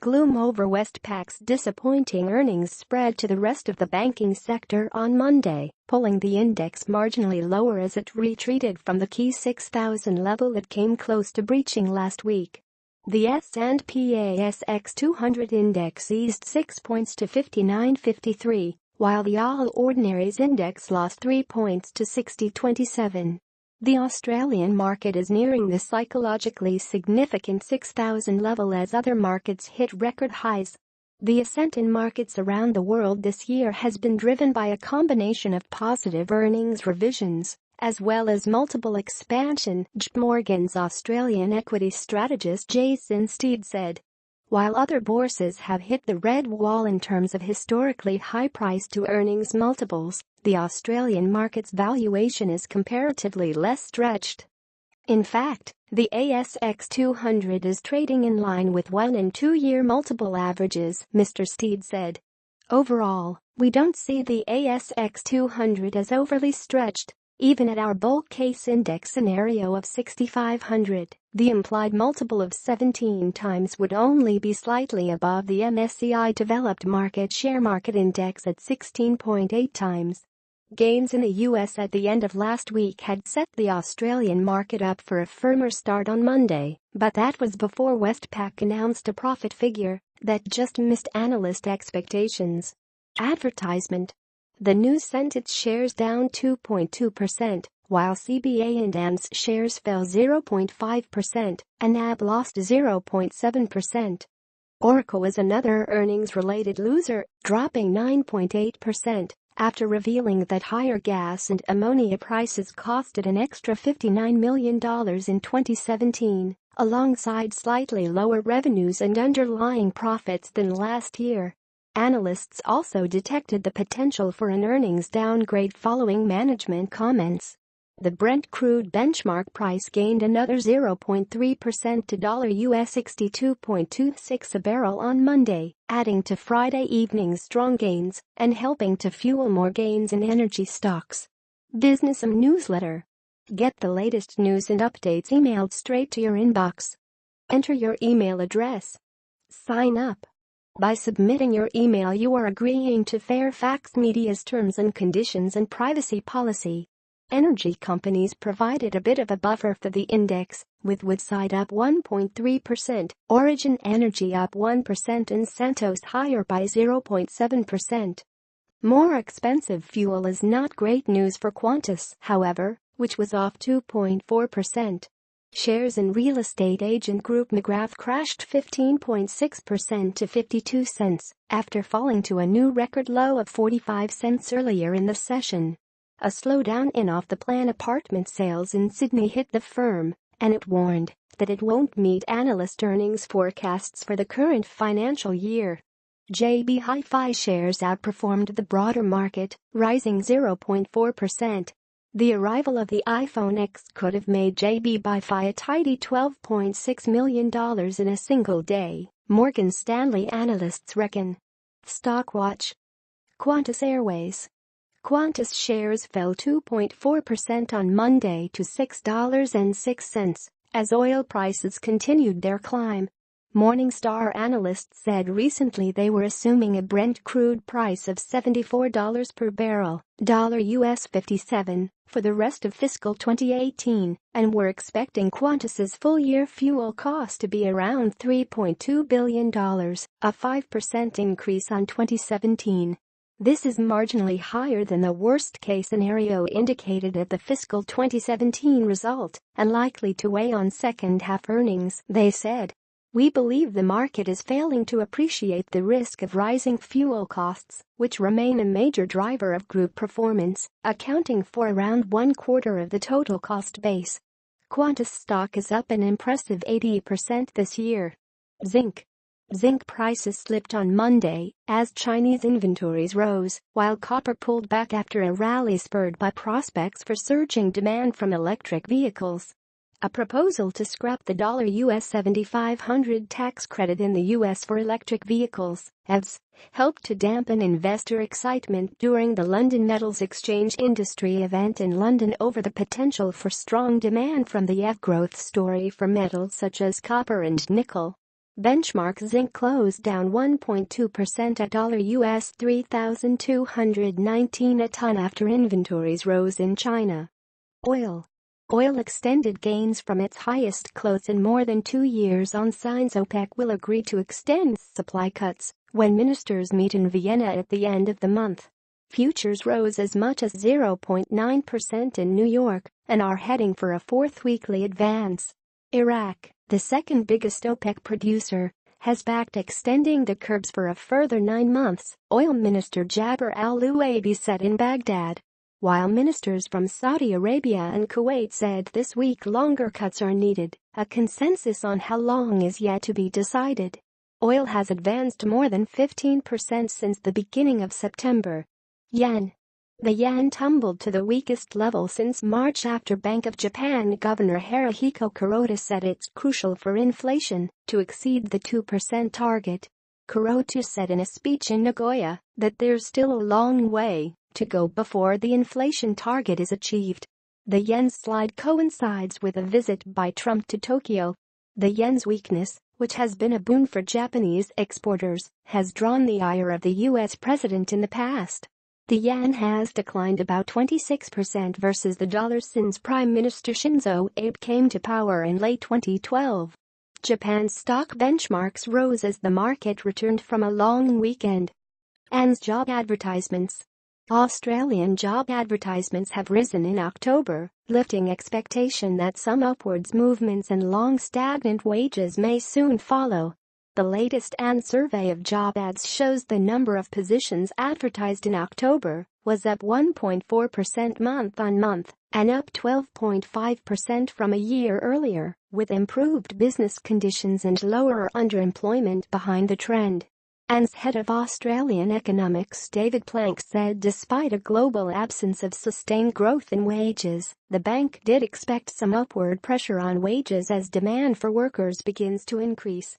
gloom over Westpac's disappointing earnings spread to the rest of the banking sector on Monday, pulling the index marginally lower as it retreated from the key 6,000 level it came close to breaching last week. The S&P ASX 200 index eased 6 points to 59.53, while the All Ordinaries index lost 3 points to 60.27. The Australian market is nearing the psychologically significant 6,000 level as other markets hit record highs. The ascent in markets around the world this year has been driven by a combination of positive earnings revisions, as well as multiple expansion, JPMorgan's Australian equity strategist Jason Steed said. While other bourses have hit the red wall in terms of historically high price-to-earnings multiples, the Australian market's valuation is comparatively less stretched. In fact, the ASX 200 is trading in line with 1- and 2-year multiple averages, Mr. Steed said. Overall, we don't see the ASX 200 as overly stretched. Even at our bull case index scenario of 6,500, the implied multiple of 17 times would only be slightly above the MSCI Developed Market sharemarket index at 16.8 times. Gains in the US at the end of last week had set the Australian market up for a firmer start on Monday, but that was before Westpac announced a profit figure that just missed analyst expectations. Advertisement. The news sent its shares down 2.2%, while CBA and ANZ shares fell 0.5% and NAB lost 0.7%. Oracle is another earnings-related loser, dropping 9.8%, after revealing that higher gas and ammonia prices cost it an extra $59 million in 2017, alongside slightly lower revenues and underlying profits than last year. Analysts also detected the potential for an earnings downgrade following management comments. The Brent crude benchmark price gained another 0.3% to $62.26 a barrel on Monday, adding to Friday evening's strong gains and helping to fuel more gains in energy stocks. Business newsletter. Get the latest news and updates emailed straight to your inbox. Enter your email address. Sign up. By submitting your email, you are agreeing to Fairfax Media's terms and conditions and privacy policy. Energy companies provided a bit of a buffer for the index, with Woodside up 1.3%, Origin Energy up 1% and Santos higher by 0.7%. More expensive fuel is not great news for Qantas, however, which was off 2.4%. Shares in real estate agent group McGrath crashed 15.6% to 52 cents after falling to a new record low of 45 cents earlier in the session. A slowdown in off-the-plan apartment sales in Sydney hit the firm, and it warned that it won't meet analyst earnings forecasts for the current financial year. JB Hi-Fi shares outperformed the broader market, rising 0.4%. The arrival of the iPhone X could have made JB Hi-Fi a tidy $12.6 million in a single day, Morgan Stanley analysts reckon. Stockwatch. Qantas Airways. Qantas shares fell 2.4% on Monday to $6.06 as oil prices continued their climb. Morningstar analysts said recently they were assuming a Brent crude price of $74 per barrel, $57, for the rest of fiscal 2018, and were expecting Qantas's full-year fuel cost to be around $3.2 billion, a 5% increase on 2017. This is marginally higher than the worst-case scenario indicated at the fiscal 2017 result and likely to weigh on second-half earnings, they said. We believe the market is failing to appreciate the risk of rising fuel costs, which remain a major driver of group performance, accounting for around 1/4 of the total cost base. Qantas stock is up an impressive 80% this year. Zinc. Zinc prices slipped on Monday as Chinese inventories rose, while copper pulled back after a rally spurred by prospects for surging demand from electric vehicles. A proposal to scrap the $7,500 tax credit in the U.S. for electric vehicles, EVs, helped to dampen investor excitement during the London Metals Exchange industry event in London over the potential for strong demand from the EV growth story for metals such as copper and nickel. Benchmark zinc closed down 1.2% at US $3,219 a ton after inventories rose in China. Oil extended gains from its highest close in more than 2 years on signs OPEC will agree to extend supply cuts when ministers meet in Vienna at the end of the month. Futures rose as much as 0.9% in New York and are heading for a fourth weekly advance. Iraq, the second biggest OPEC producer, has backed extending the curbs for a further 9 months, Oil Minister Jabir al-Luabi said in Baghdad. While ministers from Saudi Arabia and Kuwait said this week longer cuts are needed, a consensus on how long is yet to be decided. Oil has advanced more than 15% since the beginning of September. Yen. The yen tumbled to the weakest level since March after Bank of Japan Governor Haruhiko Kuroda said it's crucial for inflation to exceed the 2% target. Kuroda said in a speech in Nagoya that there's still a long way to go before the inflation target is achieved. The yen's slide coincides with a visit by Trump to Tokyo. The yen's weakness, which has been a boon for Japanese exporters, has drawn the ire of the U.S. president in the past. The yen has declined about 26% versus the dollar since Prime Minister Shinzo Abe came to power in late 2012. Japan's stock benchmarks rose as the market returned from a long weekend. ANZ job advertisements. Australian job advertisements have risen in October, lifting expectation that some upwards movements and long stagnant wages may soon follow. The latest ANZ survey of job ads shows the number of positions advertised in October was up 1.4% month-on-month and up 12.5% from a year earlier, with improved business conditions and lower underemployment behind the trend. ANZ's head of Australian economics David Plank said despite a global absence of sustained growth in wages, the bank did expect some upward pressure on wages as demand for workers begins to increase.